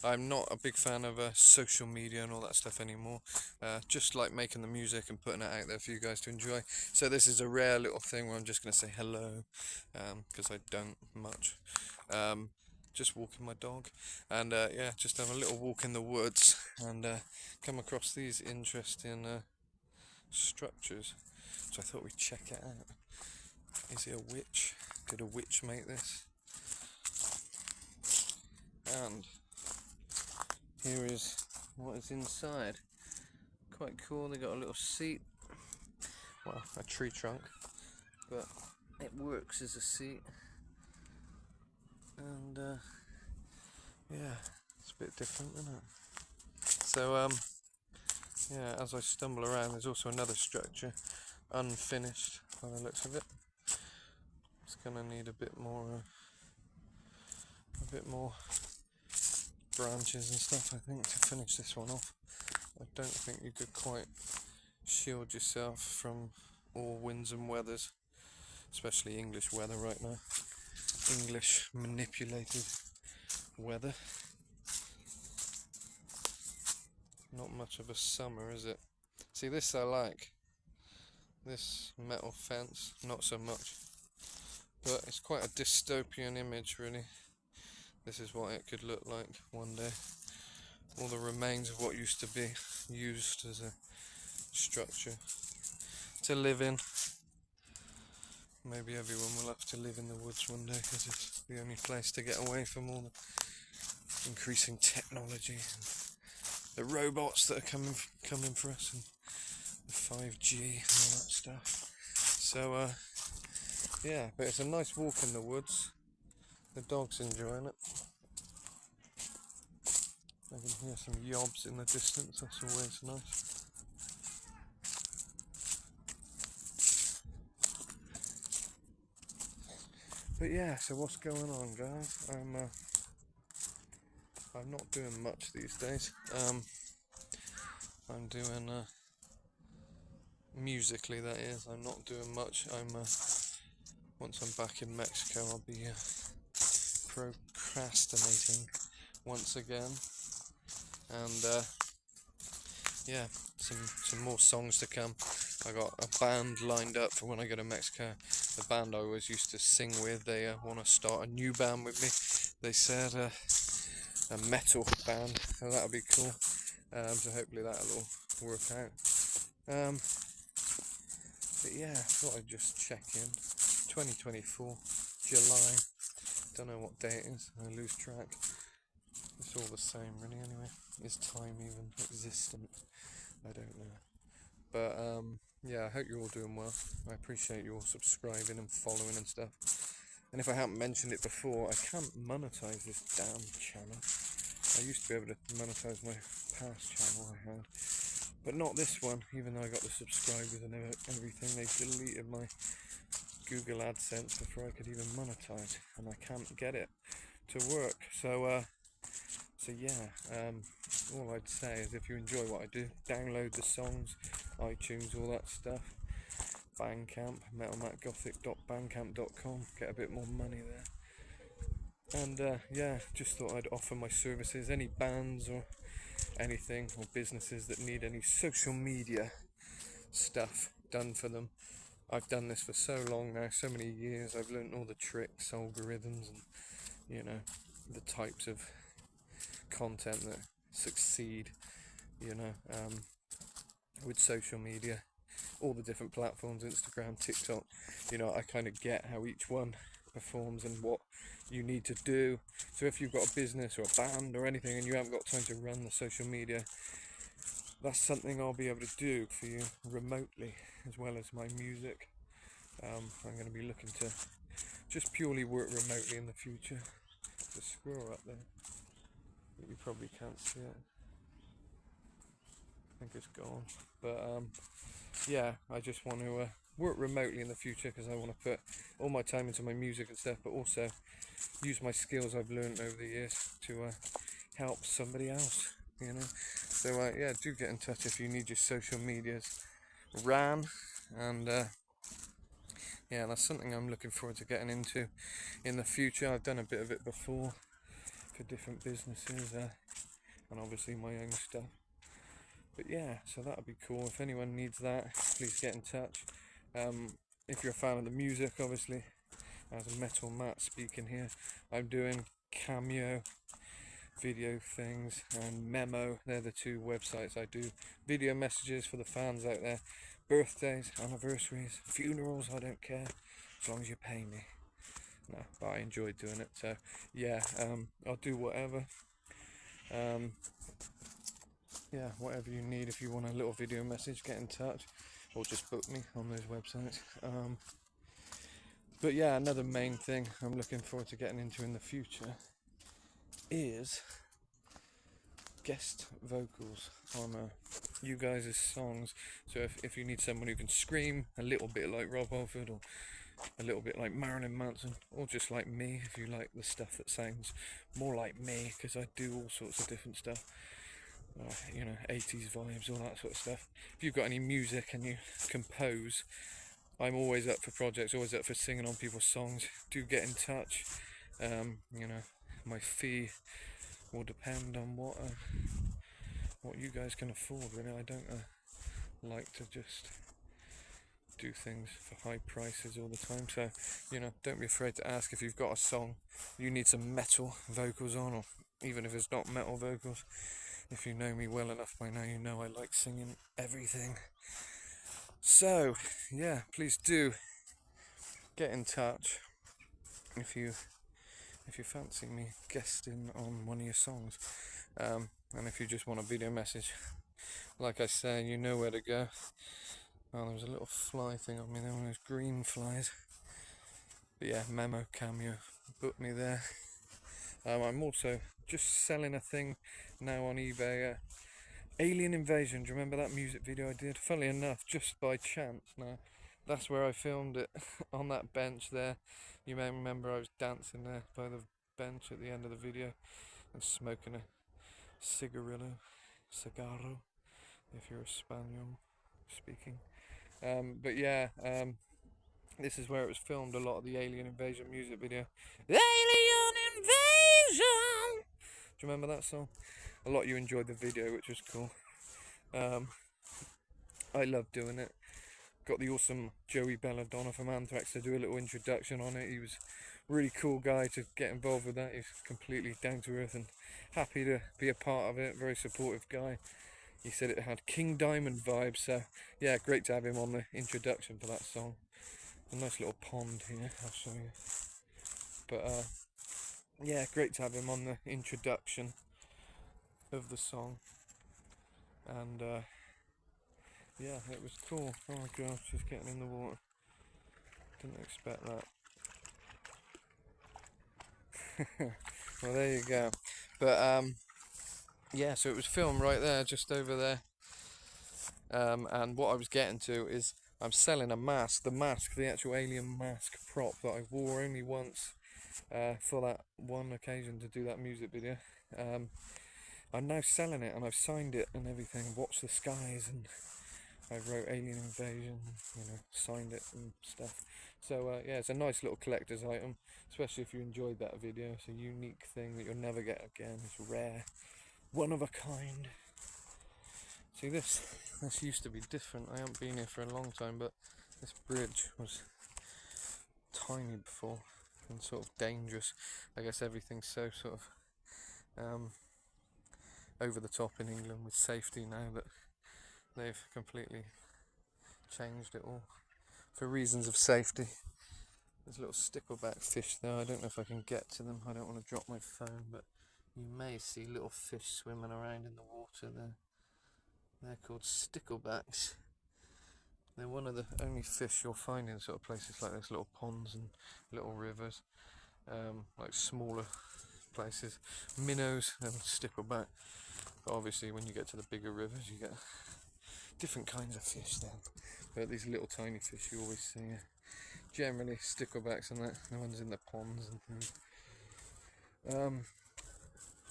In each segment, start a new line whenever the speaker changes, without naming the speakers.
I'm not a big fan of social media and all that stuff anymore. Just like making the music and putting it out there for you guys to enjoy. So this is a rare little thing where I'm just going to say hello, because I don't much. Just walking my dog, and yeah, just have a little walk in the woods, and come across these interesting structures. So I thought we'd check it out. Is it a witch? Did a witch make this? And here is what is inside. Quite cool. They got a little seat. Well, a tree trunk, but it works as a seat. And yeah, it's a bit different, isn't it? So yeah, as I stumble around, there's also another structure, unfinished by the looks of it. It's gonna need a bit more branches and stuff, I think, to finish this one off. I don't think you could quite shield yourself from all winds and weathers, especially English weather right now. English manipulated weather. Not much of a summer, is it? See, this I like. This metal fence, not so much. But it's quite a dystopian image, really. This is what it could look like one day. All the remains of what used to be used as a structure to live in. Maybe everyone will have to live in the woods one day, because it's the only place to get away from all the increasing technology and the robots that are coming for us, and the 5G and all that stuff. So yeah, but it's a nice walk in the woods. The dog's enjoying it. I can hear some yobs in the distance, that's always nice. But yeah, so what's going on, guys? I'm not doing much these days. I'm doing musically, that is. I'm not doing much. Once I'm back in Mexico, I'll be procrastinating once again, and yeah, some more songs to come. I got a band lined up for when I go to Mexico. The band I always used to sing with, they want to start a new band with me. They said a metal band, so that'll be cool. So hopefully that'll all work out. But yeah, I thought I'd just check in. 2024, July. Don't know what day it is. I lose track. It's all the same, really. Anyway, is time even existent? I don't know. But yeah, I hope you're all doing well. I appreciate you all subscribing and following and stuff. And if I haven't mentioned it before, I can't monetize this damn channel. I used to be able to monetize my past channel I had, but not this one. Even though I got the subscribers and everything, they deleted my Google AdSense before I could even monetize, and I can't get it to work. So yeah, all I'd say is if you enjoy what I do, download the songs, iTunes, all that stuff. Bandcamp, metalmatgothic.bandcamp.com, get a bit more money there. And yeah, just thought I'd offer my services. Any bands or anything, or businesses that need any social media stuff done for them. I've done this for so long now, so many years. I've learned all the tricks, algorithms, and you know, the types of content that succeed, you know, with social media, all the different platforms, Instagram, TikTok. You know, I kind of get how each one performs and what you need to do. So if you've got a business or a band or anything and you haven't got time to run the social media, that's something I'll be able to do for you remotely, as well as my music. I'm going to be looking to just purely work remotely in the future. There's a squirrel up there, but you probably can't see it. I think it's gone. But yeah, I just want to work remotely in the future, because I want to put all my time into my music and stuff, but also use my skills I've learned over the years to help somebody else, you know. So yeah, do get in touch if you need your social medias ran, and yeah, that's something I'm looking forward to getting into in the future. I've done a bit of it before for different businesses. and obviously my own stuff. But yeah, so that'll be cool. If anyone needs that, please get in touch. If you're a fan of the music, obviously, as a Metal Matt speaking here, I'm doing Cameo video things and Memo. They're the two websites I do video messages for the fans out there. Birthdays, anniversaries, funerals, I don't care, as long as you pay me. No, but I enjoy doing it. So yeah, I'll do whatever. Yeah, whatever you need. If you want a little video message, get in touch, or just book me on those websites. But yeah, another main thing I'm looking forward to getting into in the future is guest vocals on you guys' songs. So if you need someone who can scream a little bit like Rob Halford, or a little bit like Marilyn Manson, or just like me, if you like the stuff that sounds more like me, because I do all sorts of different stuff, 80s vibes, all that sort of stuff. If you've got any music and you compose, I'm always up for projects, always up for singing on people's songs. Do get in touch. My fee will depend on what you guys can afford, really. I don't like to just do things for high prices all the time, so don't be afraid to ask if you've got a song you need some metal vocals on, or even if it's not metal vocals. If you know me well enough by now, you know I like singing everything. So yeah, please do get in touch if you fancy me guesting on one of your songs, and if you just want a video message, like I say, you know where to go. Oh, there was a little fly thing on me there, one of those green flies. But yeah, Memo, Cameo, book me there. I'm also just selling a thing now on eBay. Alien Invasion, do you remember that music video I did? Funnily enough, just by chance now, that's where I filmed it, on that bench there. You may remember I was dancing there by the bench at the end of the video and smoking a cigarro, if you're a Spaniel speaking. But yeah, this is where it was filmed, a lot of the Alien Invasion music video. Alien Invasion! Do you remember that song? A lot of you enjoyed the video, which was cool. I love doing it. Got the awesome Joey Belladonna from Anthrax to do a little introduction on it. He was a really cool guy to get involved with that. He's completely down to earth and happy to be a part of it. Very supportive guy. He said it had King Diamond vibes, so yeah, great to have him on the introduction for that song. A nice little pond here, I'll show you. But yeah, great to have him on the introduction of the song. And yeah, it was cool. Oh my gosh, she's getting in the water. Didn't expect that. Well, there you go. But yeah, so it was filmed right there, just over there. And what I was getting to is I'm selling a mask, the actual alien mask prop that I wore only once for that one occasion to do that music video. I'm now selling it, and I've signed it and everything. Watch the skies, and I wrote Alien Invasion, signed it and stuff. So yeah, it's a nice little collector's item, especially if you enjoyed that video. It's a unique thing that you'll never get again. It's rare, one of a kind. See, this used to be different. I haven't been here for a long time, but this bridge was tiny before and sort of dangerous. I guess everything's so sort of over the top in England with safety now that they've completely changed it all for reasons of safety. There's little stickleback fish there. I don't know if I can get to them. I don't want to drop my phone, but you may see little fish swimming around in the water there. They're called sticklebacks. They're one of the only fish you'll find in sort of places like this, little ponds and little rivers, like smaller places, minnows and stickleback. But obviously when you get to the bigger rivers, you get different kinds of fish then. But these little tiny fish you always see, generally sticklebacks and that, the ones in the ponds and things.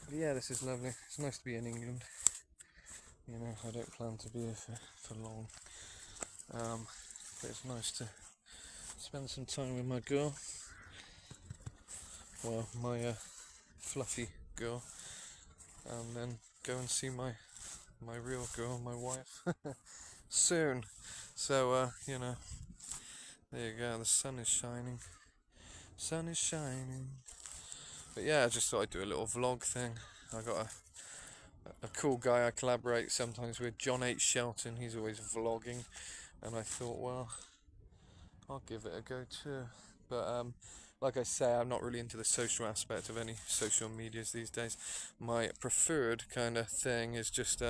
But yeah, this is lovely. It's nice to be in England. I don't plan to be here for long. But it's nice to spend some time with my girl. Well, my fluffy girl. And then go and see my real girl, my wife, soon. So you know, there you go. The sun is shining. Sun is shining. But yeah, I just thought I'd do a little vlog thing. I got a cool guy I collaborate sometimes with, John H. Shelton. He's always vlogging, and I thought, well, I'll give it a go too. But like I say, I'm not really into the social aspect of any social medias these days. My preferred kind of thing is just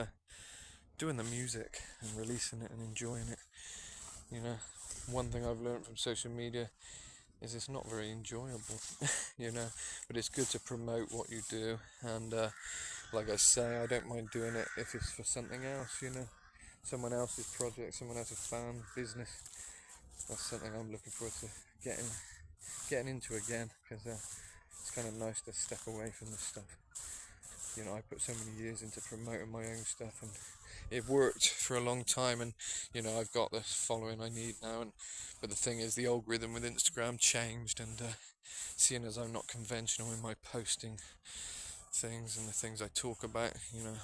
doing the music and releasing it and enjoying it. You know, one thing I've learned from social media is it's not very enjoyable, you know, but it's good to promote what you do. And like I say, I don't mind doing it if it's for something else, you know, someone else's project, someone else's fan, business. That's something I'm looking forward to getting into again, because it's kind of nice to step away from this stuff. You know, I put so many years into promoting my own stuff, and it worked for a long time, and you know, I've got the following I need now. And but the thing is, the algorithm with Instagram changed, and seeing as I'm not conventional in my posting things and the things I talk about, you know,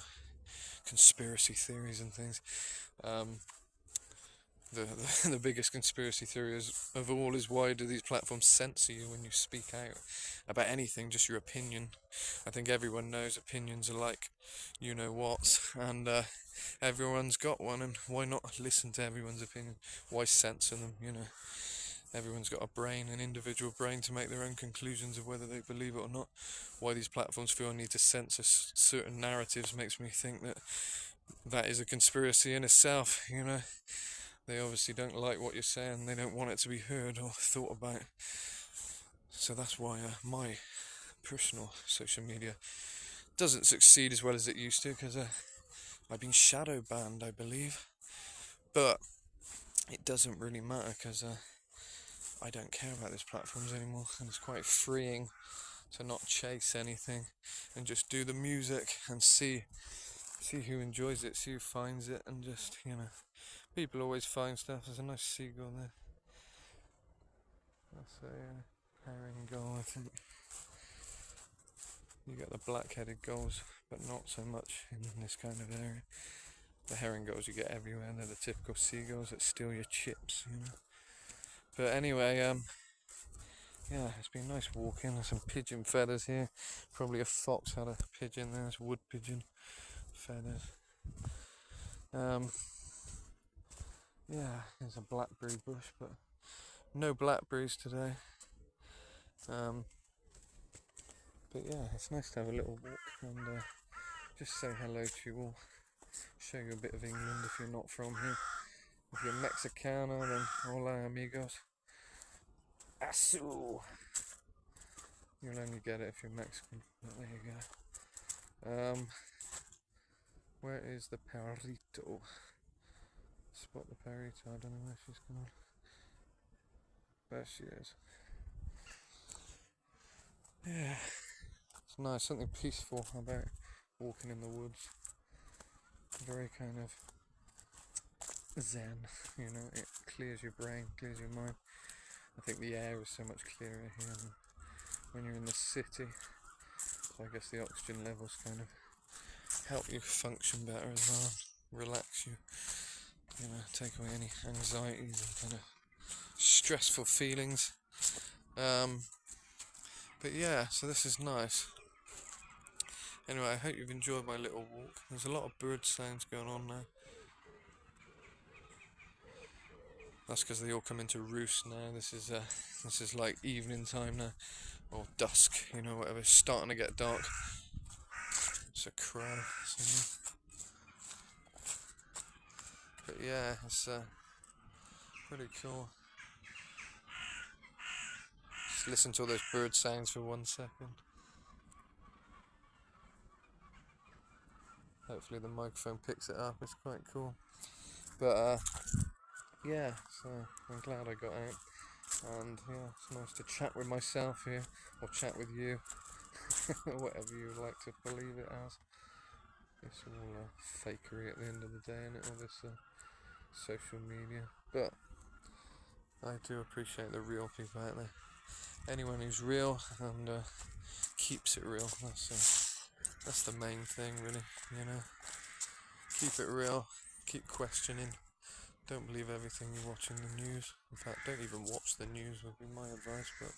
conspiracy theories and things, the biggest conspiracy theory of all is, why do these platforms censor you when you speak out about anything, just your opinion? I think everyone knows opinions are like you know what, and everyone's got one, and why not listen to everyone's opinion? Why censor them, you know? Everyone's got a brain, an individual brain, to make their own conclusions of whether they believe it or not. Why these platforms feel a need to censor certain narratives makes me think that is a conspiracy in itself, you know? They obviously don't like what you're saying, they don't want it to be heard or thought about. So that's why my personal social media doesn't succeed as well as it used to, because I've been shadow banned, I believe. But it doesn't really matter, because I don't care about these platforms anymore, and it's quite freeing to not chase anything and just do the music and see who enjoys it, see who finds it, and just, you know, people always find stuff. There's a nice seagull there. That's a herring gull, I think. You get the black-headed gulls, but not so much in this kind of area. The herring gulls you get everywhere. They're the typical seagulls that steal your chips, you know. But anyway, yeah, it's been nice walking. There's some pigeon feathers here. Probably a fox had a pigeon there. It's wood pigeon feathers. Yeah, there's a blackberry bush, but no blackberries today. But yeah, it's nice to have a little walk and just say hello to you all. Show you a bit of England if you're not from here. If you're Mexicano, then hola amigos. Asu! You'll only get it if you're Mexican, but there you go. Where is the perrito? Spot the perrito, I don't know where she's gone. There she is. Yeah, it's nice, something peaceful about walking in the woods. Very kind of zen, you know, it clears your brain, clears your mind. I think the air is so much clearer here than when you're in the city. So I guess the oxygen levels kind of help you function better as well, relax you, you know, take away any anxieties and kind of stressful feelings. But yeah, so this is nice. Anyway, I hope you've enjoyed my little walk. There's a lot of bird sounds going on now. That's because they all come into roost now. This is like evening time now, or dusk, you know, whatever. It's starting to get dark. It's a crow. But yeah, it's pretty cool. Just listen to all those bird sounds for 1 second. Hopefully the microphone picks it up. It's quite cool. But yeah, so I'm glad I got out, and yeah, it's nice to chat with myself here, or chat with you, whatever you like to believe it as. It's all fakery at the end of the day, and all this social media. But I do appreciate the real people out there. Anyone who's real and keeps it real, That's the main thing, really. You know, keep it real, keep questioning. Don't believe everything you watch in the news. In fact, don't even watch the news would be my advice. But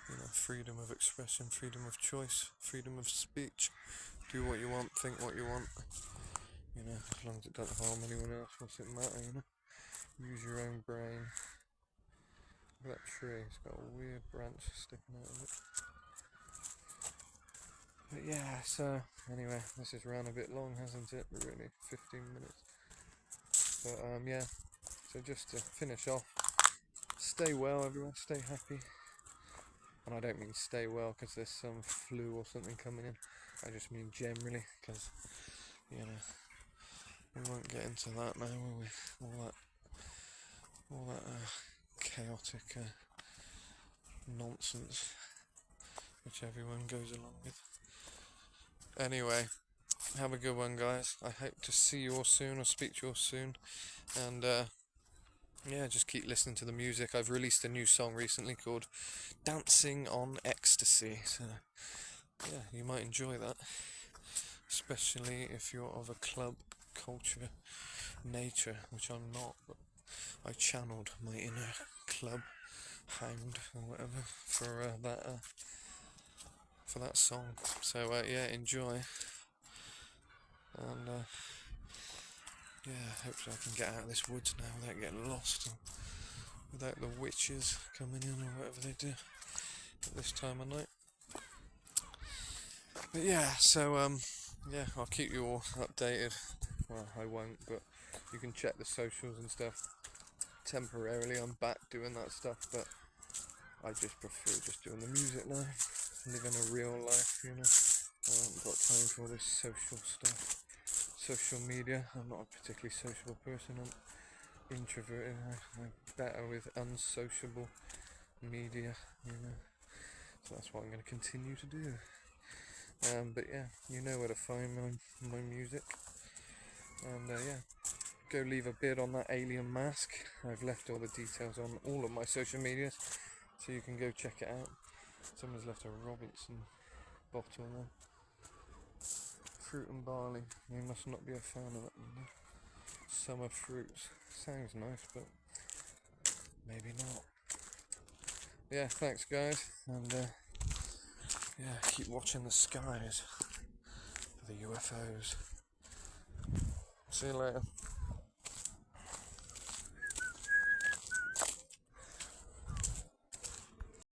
you know, freedom of expression, freedom of choice, freedom of speech. Do what you want, think what you want. You know, as long as it doesn't harm anyone else, what's it matter? You know, use your own brain. Look at that tree, it's got a weird branch sticking out of it. But yeah, so anyway, this has ran a bit long, hasn't it? Really, 15 minutes. But yeah, so just to finish off, stay well everyone, stay happy. And I don't mean stay well because there's some flu or something coming in. I just mean generally, because, you know, we won't get into that now, will we? All that chaotic nonsense which everyone goes along with. Anyway, have a good one, guys. I hope to see you all soon, or speak to you all soon. And yeah, just keep listening to the music. I've released a new song recently called Dancing on Ecstasy. So yeah, you might enjoy that. Especially if you're of a club culture nature, which I'm not, but I channeled my inner club hound or whatever for that song. So yeah, enjoy. And yeah, hopefully I can get out of this woods now without getting lost, and without the witches coming in or whatever they do at this time of night. But yeah, so yeah, I'll keep you all updated. Well, I won't, but you can check the socials and stuff. Temporarily I'm back doing that stuff, but I just prefer just doing the music now, living a real life, you know. I haven't got time for all this social stuff, social media. I'm not a particularly sociable person, I'm introverted. I'm better with unsociable media, you know, so that's what I'm going to continue to do. But yeah, you know where to find my music. And yeah, go leave a bid on that alien mask. I've left all the details on all of my social medias, so you can go check it out. Someone's left a Robinson bottle there. Fruit and barley. You must not be a fan of that one. Summer fruits. Sounds nice, but maybe not. Yeah, thanks guys, and yeah, keep watching the skies for the UFOs. See you later.